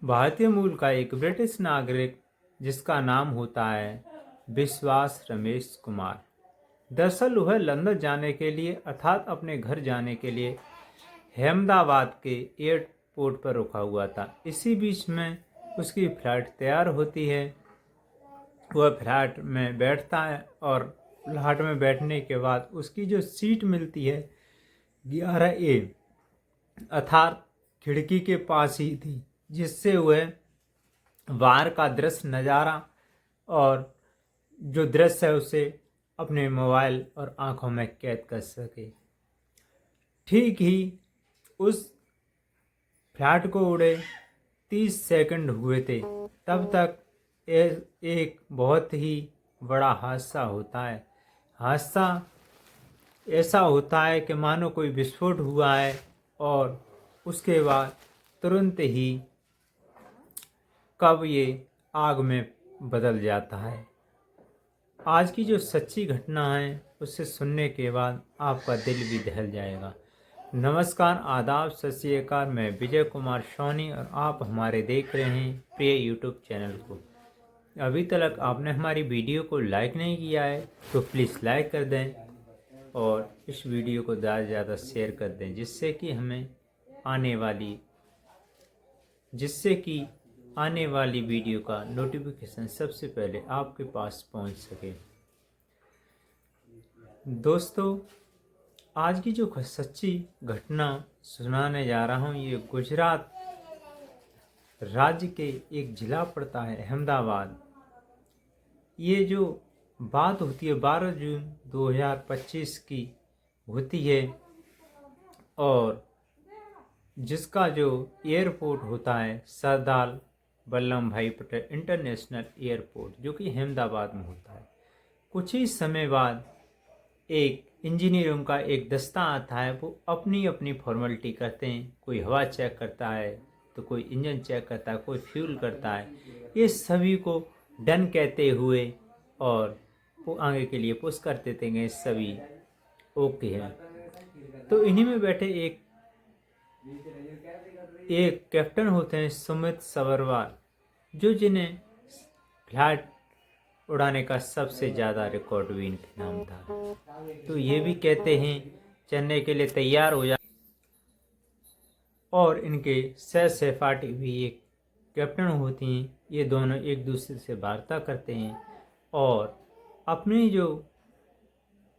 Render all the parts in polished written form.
भारतीय मूल का एक ब्रिटिश नागरिक जिसका नाम होता है विश्वास रमेश कुमार। दरअसल वह लंदन जाने के लिए अर्थात अपने घर जाने के लिए अहमदाबाद के एयरपोर्ट पर रुका हुआ था। इसी बीच में उसकी फ्लाइट तैयार होती है। वह फ्लाइट में बैठता है और फ्लाइट में बैठने के बाद उसकी जो सीट मिलती है 11A अर्थात खिड़की के पास ही थी, जिससे वह बाहर का दृश्य नज़ारा और जो दृश्य है उसे अपने मोबाइल और आंखों में कैद कर सके। ठीक ही उस फ्लाइट को उड़े 30 सेकंड हुए थे, तब तक एक बहुत ही बड़ा हादसा होता है। हादसा ऐसा होता है कि मानो कोई विस्फोट हुआ है और उसके बाद तुरंत ही कब ये आग में बदल जाता है। आज की जो सच्ची घटना है उसे सुनने के बाद आपका दिल भी दहल जाएगा। नमस्कार, आदाब, सत श्री अकाल। मैं विजय कुमार सोनी और आप हमारे देख रहे हैं प्रिय यूट्यूब चैनल को। अभी तक आपने हमारी वीडियो को लाइक नहीं किया है तो प्लीज़ लाइक कर दें और इस वीडियो को ज़्यादा से ज़्यादा शेयर कर दें, जिससे कि आने वाली वीडियो का नोटिफिकेशन सबसे पहले आपके पास पहुंच सके। दोस्तों, आज की जो सच्ची घटना सुनाने जा रहा हूं, ये गुजरात राज्य के एक ज़िला पड़ता है अहमदाबाद। ये जो बात होती है 12 जून 2025 की होती है और जिसका जो एयरपोर्ट होता है सरदार वल्लभ भाई पटेल इंटरनेशनल एयरपोर्ट, जो कि अहमदाबाद में होता है। कुछ ही समय बाद एक इंजीनियरों का एक दस्ता आता है। वो अपनी अपनी फॉर्मेलिटी करते हैं। कोई हवा चेक करता है तो कोई इंजन चेक करता है, कोई फ्यूल करता है। ये सभी को डन कहते हुए और वो आगे के लिए पुश कर देते हैं, सभी ओके हैं। तो इन्हीं में बैठे एक कैप्टन होते हैं सुमित सबरवाल, जो जिन्हें फ्लाइट उड़ाने का सबसे ज़्यादा रिकॉर्ड भी इनके नाम था। तो ये भी कहते हैं चलने के लिए तैयार हो जा। और इनके सह सहपाठी भी एक कैप्टन होती हैं। ये दोनों एक दूसरे से वार्ता करते हैं और अपनी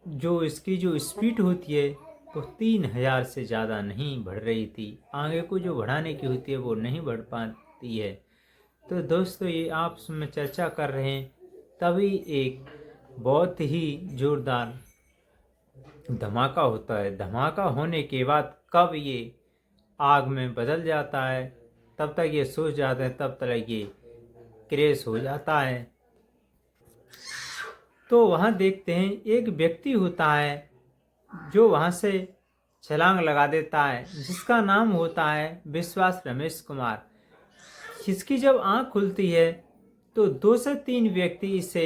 जो इसकी जो स्पीड होती है तो 3000 से ज़्यादा नहीं बढ़ रही थी। आगे को जो बढ़ाने की होती है वो नहीं बढ़ पाती है। तो दोस्तों, ये आपस में चर्चा कर रहे हैं, तभी एक बहुत ही ज़ोरदार धमाका होता है। धमाका होने के बाद कब ये आग में बदल जाता है, तब तक ये सोच जाते हैं, तब तक ये क्रैश हो जाता है। तो वहाँ देखते हैं एक व्यक्ति होता है जो वहाँ से छलांग लगा देता है, जिसका नाम होता है विश्वास रमेश कुमार। इसकी जब आँख खुलती है तो 2 से 3 व्यक्ति इसे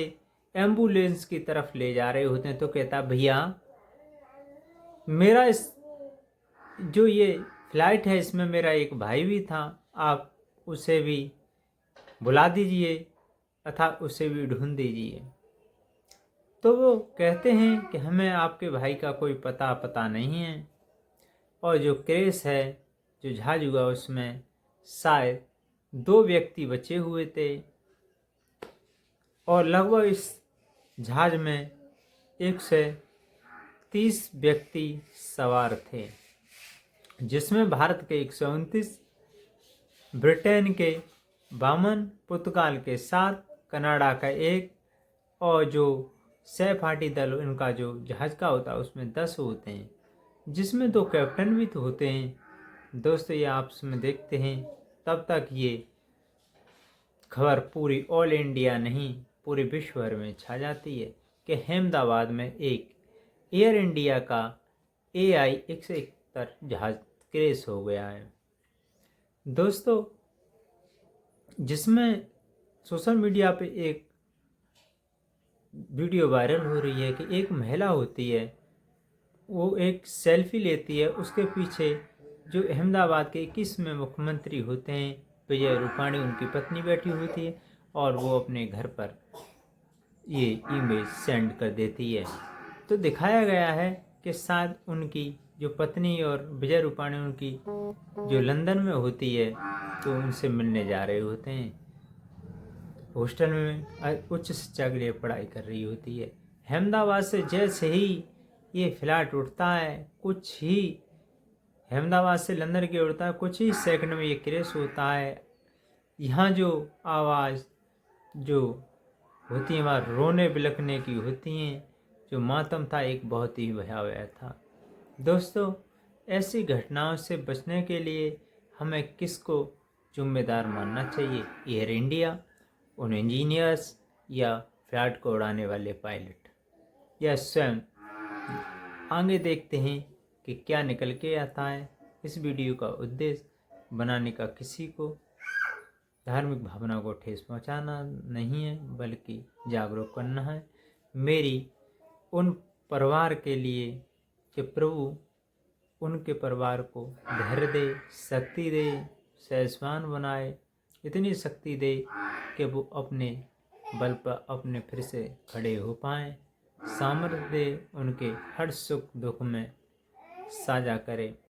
एम्बुलेंस की तरफ ले जा रहे होते हैं। तो कहता है, भैया मेरा जो ये फ्लाइट है इसमें मेरा एक भाई भी था, आप उसे भी बुला दीजिए अर्थात उसे भी ढूंढ दीजिए। तो वो कहते हैं कि हमें आपके भाई का कोई पता नहीं है और जो क्रैश है, जो जहाज हुआ, उसमें शायद 2 व्यक्ति बचे हुए थे और लगभग इस जहाज में 130 व्यक्ति सवार थे, जिसमें भारत के 129, ब्रिटेन के 52, पुर्तगाल के 7, कनाडा का 1 और जो सहपाठी दल इनका जो जहाज का होता है उसमें 10 होते हैं, जिसमें 2 कैप्टन भी तो होते हैं। दोस्तों, ये आपस में देखते हैं। तब तक ये खबर पूरी ऑल इंडिया नहीं पूरे विश्व भर में छा जाती है कि अहमदाबाद में एक एयर इंडिया का AI-171 जहाज क्रैश हो गया है। दोस्तों, जिसमें सोशल मीडिया पे एक वीडियो वायरल हो रही है कि एक महिला होती है, वो एक सेल्फी लेती है। उसके पीछे जो अहमदाबाद के 21वें मुख्यमंत्री होते हैं विजय रूपाणी उनकी पत्नी बैठी होती है और वो अपने घर पर ये इमेज सेंड कर देती है। तो दिखाया गया है कि शायद उनकी जो पत्नी और विजय रूपाणी उनकी जो लंदन में होती है तो उनसे मिलने जा रहे होते हैं। हॉस्टल में उच्च शिक्षा के लिए पढ़ाई कर रही होती है। अहमदाबाद से जैसे ही ये फ्लाइट उड़ता है, कुछ ही अहमदाबाद से लंदन के उड़ता है, कुछ ही सेकंड में ये क्रैश होता है। यहाँ जो आवाज़ जो होती है वहाँ रोने बिलखने की होती हैं। जो मातम था एक बहुत ही भयावह था। दोस्तों, ऐसी घटनाओं से बचने के लिए हमें किसको जिम्मेदार मानना चाहिए? एयर इंडिया, उन इंजीनियर्स, या फ्लाइट को उड़ाने वाले पायलट, या स्वयं? आगे देखते हैं कि क्या निकल के आता है। इस वीडियो का उद्देश्य बनाने का किसी को धार्मिक भावना को ठेस पहुंचाना नहीं है, बल्कि जागरूक करना है। मेरी उन परिवार के लिए कि प्रभु उनके परिवार को धैर्य दे, शक्ति दे, सैजवान बनाए, इतनी शक्ति दे कि वो अपने बल पर अपने फिर से खड़े हो पाएँ। सामर्थ्य दे, उनके हर सुख दुख में साझा करे।